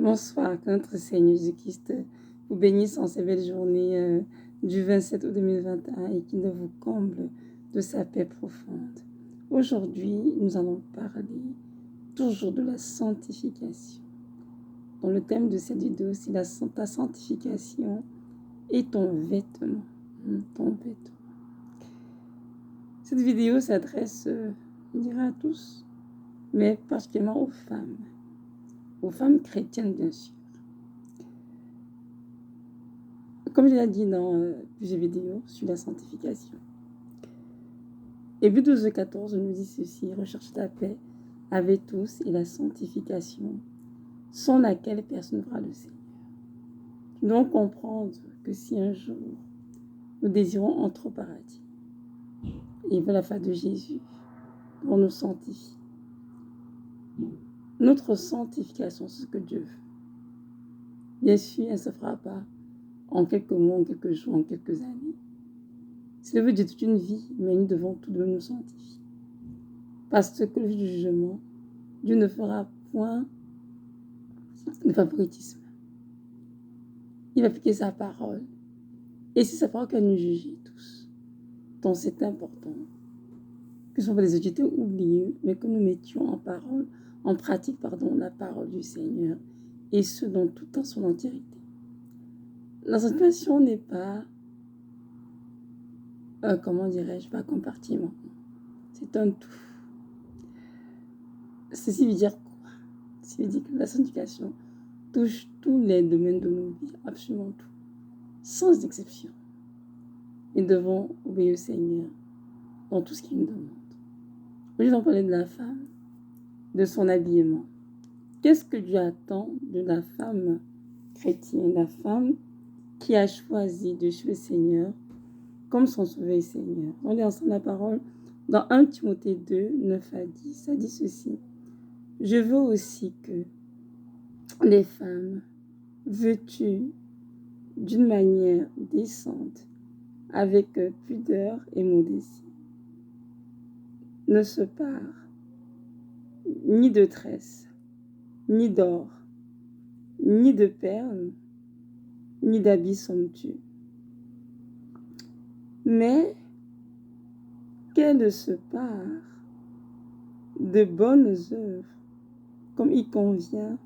Bonsoir, que notre Seigneur Jésus-Christ vous bénisse en cette belle journée du 27 août 2021 et qu'il vous comble de sa paix profonde. Aujourd'hui, nous allons parler toujours de la sanctification. Dans le thème de cette vidéo, c'est ta sanctification et ton vêtement. Ton vêtement. Cette vidéo s'adresse, je dirais, à tous, mais particulièrement aux femmes chrétiennes, bien sûr. Comme je l'ai dit dans plusieurs vidéos sur la sanctification. Hébreux 12:14 nous dit ceci: recherche la paix avec tous et la sanctification, sans laquelle personne ne verra le Seigneur. Nous devons comprendre que si un jour nous désirons entrer au paradis et vers la face de Jésus, on nous sanctifie. Notre sanctification, c'est ce que Dieu veut. Bien sûr, elle ne se fera pas en quelques mois, en quelques jours, en quelques années. C'est le but de toute une vie, mais nous devons tout de même nous sanctifier. Parce que le jugement, Dieu ne fera point de favoritisme. Il va appliquer sa parole. Et c'est sa parole qu'elle nous juge tous. Donc c'est important que ce ne soit pas des autorités oubliées, mais que nous mettions en pratique, la parole du Seigneur, et ce dans tout en son entièreté. La sanctification n'est pas, pas compartiment. C'est un tout. Ceci veut dire quoi? Ceci veut dire que la sanctification touche tous les domaines de nos vies, absolument tout, sans exception. Nous devons obéir au Seigneur dans tout ce qu'il nous demande. Aujourd'hui, on va parler de la femme, de son habillement. Qu'est-ce que Dieu attend de la femme chrétienne, la femme qui a choisi de suivre le Seigneur comme son sauveur et Seigneur? On lit ensemble la parole dans 1 Timothée 2, 9 à 10. Ça dit ceci: je veux aussi que les femmes vêtues d'une manière décente, avec pudeur et modestie, ne se parent ni de tresses, ni d'or, ni de perles, ni d'habits somptueux, mais qu'elles se parent de bonnes œuvres, comme il convient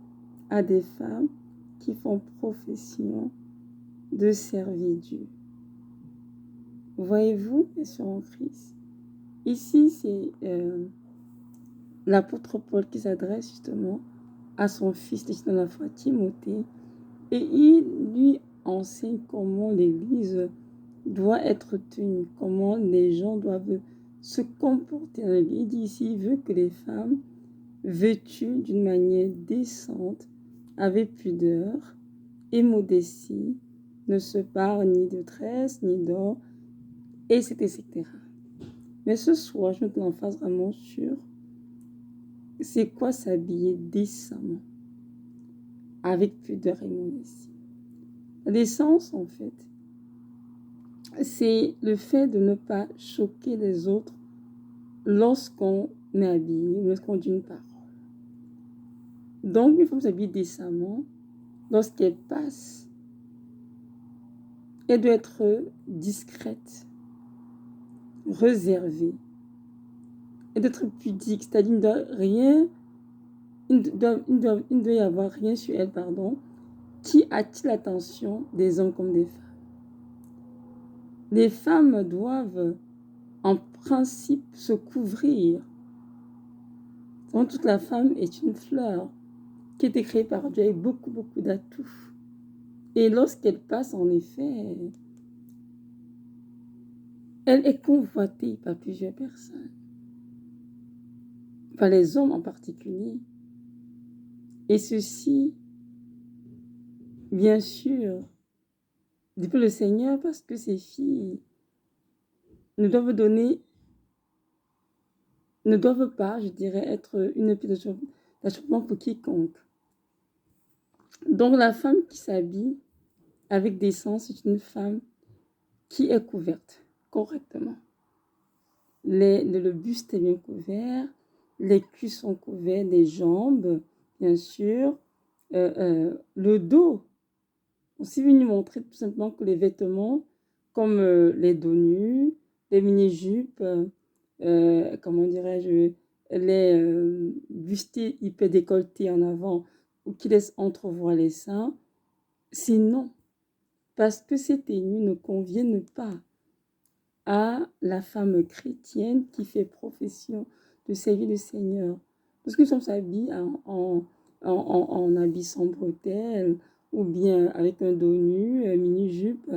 à des femmes qui font profession de servir Dieu. Voyez-vous, mes sœurs en Christ, ici c'est l'apôtre Paul qui s'adresse justement à son fils dans la foi, Timothée, et il lui enseigne comment l'Église doit être tenue, comment les gens doivent se comporter. Il dit ici, il veut que les femmes vêtues d'une manière décente, avec pudeur et modestie, ne se parent ni de tresses, ni d'or, etc. Mais ce soir, je me l'emphase vraiment sur c'est quoi s'habiller décemment, avec pudeur et modestie. La décence, en fait, c'est le fait de ne pas choquer les autres lorsqu'on est habillé, lorsqu'on dit une parole. Donc, une femme s'habille décemment, lorsqu'elle passe, elle doit être discrète, réservée, et d'être pudique, c'est-à-dire il ne doit y avoir rien sur elle, qui attire l'attention des hommes comme des femmes. Les femmes doivent, en principe, se couvrir. Donc, toute la femme est une fleur qui a été créée par Dieu avec beaucoup d'atouts. Et lorsqu'elle passe, en effet, elle est convoitée par plusieurs personnes, par les hommes en particulier. Et ceci, bien sûr, depuis le Seigneur, parce que ces filles ne doivent pas, je dirais, être une pièce d'achoppement pour quiconque. Donc la femme qui s'habille avec décence, c'est une femme qui est couverte correctement. Le buste est bien couvert, les cuisses sont couverts, les jambes, bien sûr, le dos. On s'est venu montrer tout simplement que les vêtements, comme les dos nus, les mini-jupes, comment dirais-je, les bustiers hyper décolletés en avant ou qui laissent entrevoir les seins, c'est non. Parce que ces tenues ne conviennent pas à la femme chrétienne qui fait profession de servir le Seigneur. Parce que nous sommes habillés en habits sans bretelles, ou bien avec un dos nu, mini-jupe,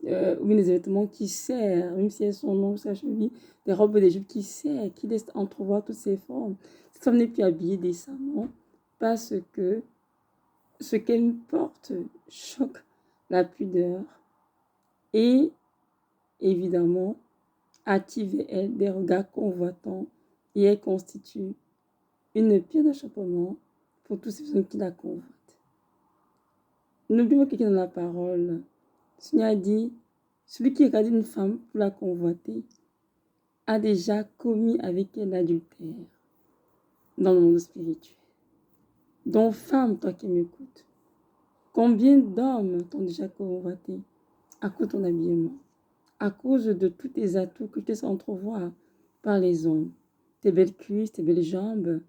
ou bien des vêtements qui serrent, même si elles sont longues, sa cheville, des robes et des jupes qui serrent, qui laissent entrevoir toutes ces formes. Cette femme n'est plus habillée décemment parce que ce qu'elle porte choque la pudeur et évidemment attire elle des regards convoitants et elle constitue une pierre d'achoppement pour tous ces personnes qui la convoitent. N'oubliez pas quelqu'un dans la parole. Le Seigneur a dit, celui qui regarde une femme pour la convoiter a déjà commis avec elle l'adultère dans le monde spirituel. Donc, femme, toi qui m'écoutes, combien d'hommes t'ont déjà convoité à cause de ton habillement, à cause de tous tes atouts que tu laisses entrevoir par les hommes, tes belles cuisses, tes belles jambes,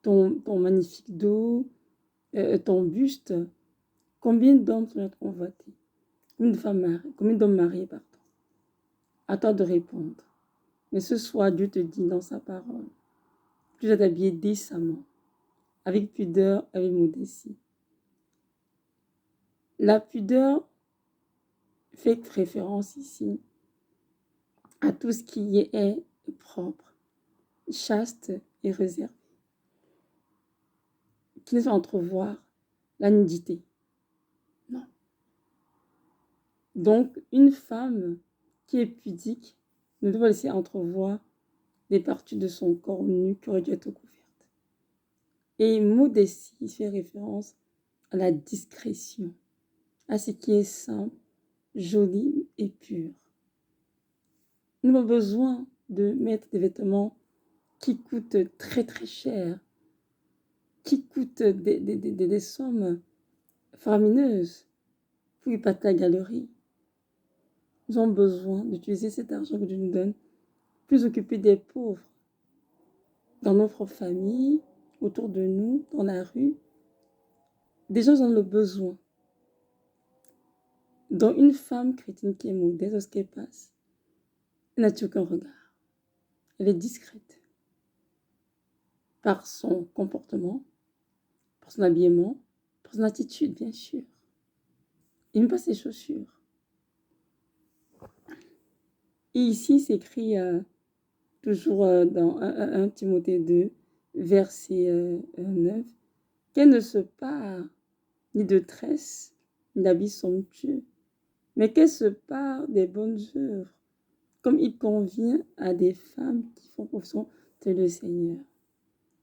ton magnifique dos, ton buste. Combien d'hommes sont convoités? Combien d'hommes mariés, pardon? À toi de répondre. Mais ce soir, Dieu te dit dans sa parole, tu dois t'habiller décemment, avec pudeur, avec modestie. La pudeur fait référence ici à tout ce qui est propre, chaste et réservé, qui ne laisse entrevoir la nudité. Non. Donc, une femme qui est pudique ne doit pas laisser entrevoir des parties de son corps nu qui auraient dû être couvertes. Et modestie fait référence à la discrétion, à ce qui est simple, joli et pur. Nous avons besoin de mettre des vêtements qui coûtent très très cher, qui coûtent des sommes faramineuses pour y passer la galerie. Nous avons besoin d'utiliser cet argent que Dieu nous donne, plus occuper des pauvres, dans notre famille, autour de nous, dans la rue. Des gens en ont le besoin. Dans une femme chrétienne qui est modeste, lorsqu'elle passe, elle n'a aucun regard. Elle est discrète. Par son comportement, par son habillement, par son attitude, bien sûr. Et même pas ses chaussures. Et ici, c'est écrit toujours dans 1 Timothée 2, verset 9, qu'elle ne se pare ni de tresse, ni d'habits somptueux, mais qu'elle se pare des bonnes œuvres, comme il convient à des femmes qui font profession de le Seigneur.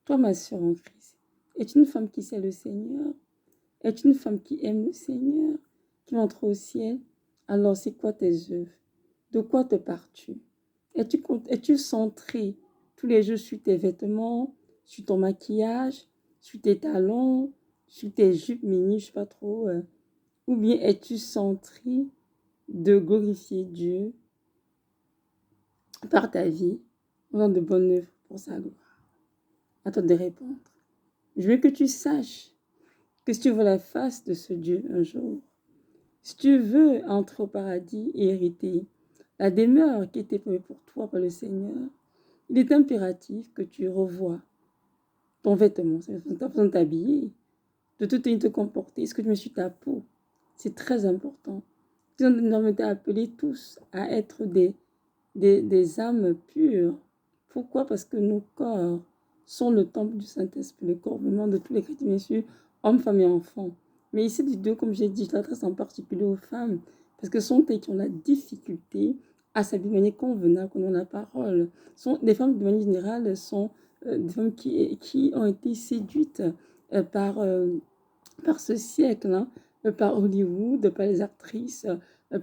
Toi, ma sœur en Christ, es-tu une femme qui sait le Seigneur? Es-tu une femme qui aime le Seigneur, qui entre au ciel? Alors, c'est quoi tes œuvres? De quoi te pars-tu? Es-tu centré tous les jours sur tes vêtements, sur ton maquillage, sur tes talons, sur tes jupes mini, je ne sais pas trop, ou bien es-tu centré de glorifier Dieu par ta vie, en faisant de bonnes œuvres pour sa gloire? À toi de répondre. Je veux que tu saches que si tu veux la face de ce Dieu un jour, si tu veux entrer au paradis et hériter la demeure qui était prévue pour toi par le Seigneur, il est impératif que tu revoies ton vêtement, tu as besoin de t'habiller, de te tenir, te comporter. Est-ce que tu mets sur ta peau? C'est très important. Nous avons été appelés tous à être des âmes pures. Pourquoi? Parce que nos corps sont le temple du Saint-Esprit, le corps vraiment de tous les chrétiens, bien sûr, hommes, femmes et enfants. Mais ici, du deux, comme j'ai dit, je l'adresse en particulier aux femmes, parce que ce sont elles qui ont la difficulté à s'habiller de manière convenable, comme dans la parole. Les femmes, de manière générale, sont des femmes qui ont été séduites par ce siècle, hein, par Hollywood, par les actrices,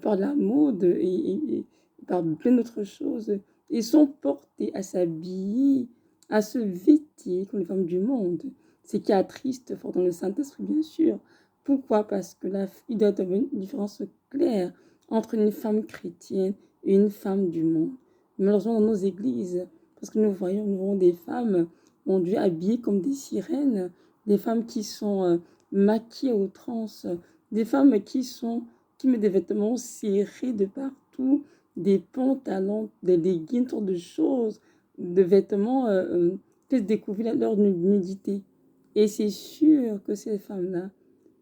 par la mode et par plein d'autres choses. Ils sont portés à s'habiller, à se vêtir comme les femmes du monde. Ce qui attriste fort dans le Saint-Esprit, bien sûr. Pourquoi? Parce que il doit y avoir une différence claire entre une femme chrétienne et une femme du monde. Malheureusement, dans nos églises, parce que nous voyons des femmes, mon Dieu, habillées comme des sirènes, des femmes qui sont maquillées à outrance, des femmes qui mettent des vêtements serrés de partout, des pantalons, des leggings, toutes de choses, de vêtements qui découvrir leur nudité. Et c'est sûr que ces femmes-là,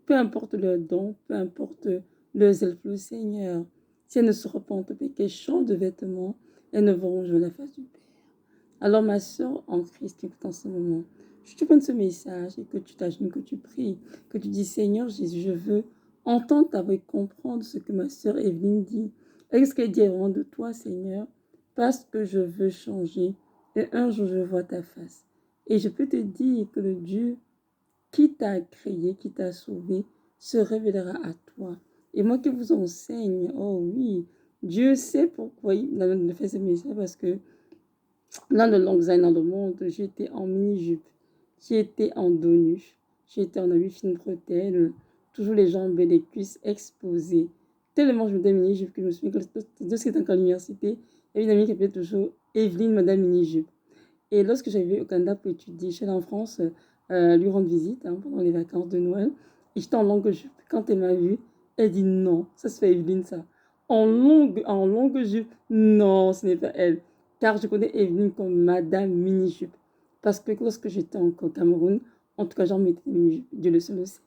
peu importe leur don, peu importe leur zèle pour le Seigneur, si elles ne se repentent pas, qu'elles changent de vêtements, elles ne verront jamais la face du Père. Alors ma soeur en Christ, écoute en ce moment, je te donne ce message et que tu t'agenouilles, que tu pries, que tu dis Seigneur Jésus, je veux entendre ta voix et comprendre ce que ma soeur Evelyne dit. Est-ce qu'elle dit vraiment de toi, Seigneur, parce que je veux changer et un jour je vois ta face. Et je peux te dire que le Dieu qui t'a créé, qui t'a sauvé, se révélera à toi. Et moi qui vous enseigne, oh oui, Dieu sait pourquoi il a fait ce message, parce que dans de longues années dans le monde, j'étais en mini-jupe, j'étais en dos nu, j'étais en habit fine bretelle, toujours les jambes et les cuisses exposées. Tellement je mettais mini-jupe que je me suis dit que lorsque j'étais encore à l'université, il y avait une amie qui appelait toujours Evelyne, Madame Mini-jupe. Et lorsque j'arrivais au Canada pour étudier, je suis allée en France lui rendre visite pendant les vacances de Noël. Et j'étais en longue jupe. Quand elle m'a vue, elle dit non, ça se fait Evelyne ça. En longue jupe, non, ce n'est pas elle. Car je connais Evelyne comme Madame Mini-jupe. Parce que lorsque j'étais au Cameroun, en tout cas, j'en mettais des mini-jupes. Dieu le seul le sait.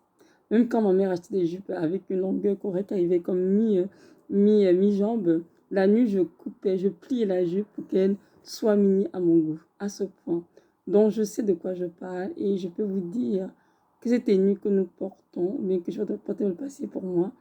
Même quand ma mère achetait des jupes avec une longueur correcte, qui arrivait comme mi-jambe, la nuit, je coupais, je pliais la jupe pour qu'elle soit mini à mon goût, à ce point. Donc, je sais de quoi je parle et je peux vous dire que ces tenues que nous portons, mais que je vais porter le passé pour moi,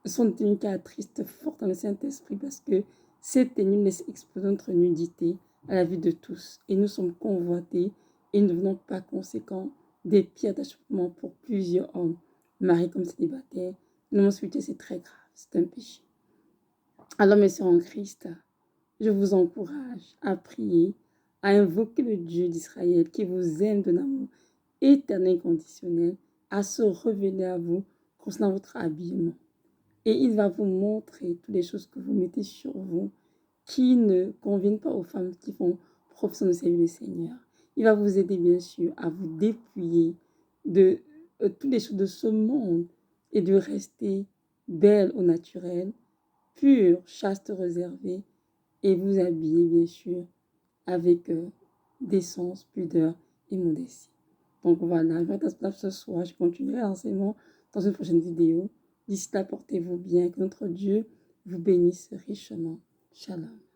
sont des tenues qui attristent fort dans le Saint-Esprit parce que ces tenues laissent exposer notre nudité à la vue de tous et nous sommes convoités et nous ne devenons pas conséquents des pires d'achoppement pour plusieurs hommes, mariés comme célibataires. L'homosexualité, c'est très grave, c'est un péché. Alors, mes sœurs en Christ, je vous encourage à prier, à invoquer le Dieu d'Israël qui vous aime d'un amour éternel et conditionnel, à se révéler à vous concernant votre habillement. Et il va vous montrer toutes les choses que vous mettez sur vous qui ne conviennent pas aux femmes qui font profession de servir le Seigneur. Il va vous aider bien sûr à vous dépouiller de toutes les choses de ce monde et de rester belle au naturel, pure, chaste, réservée, et vous habiller bien sûr avec décence, pudeur et modestie. Donc voilà, je vais être ce soir, je continuerai l'enseignement dans une prochaine vidéo. D'ici là, portez-vous bien, que notre Dieu vous bénisse richement. Shalom.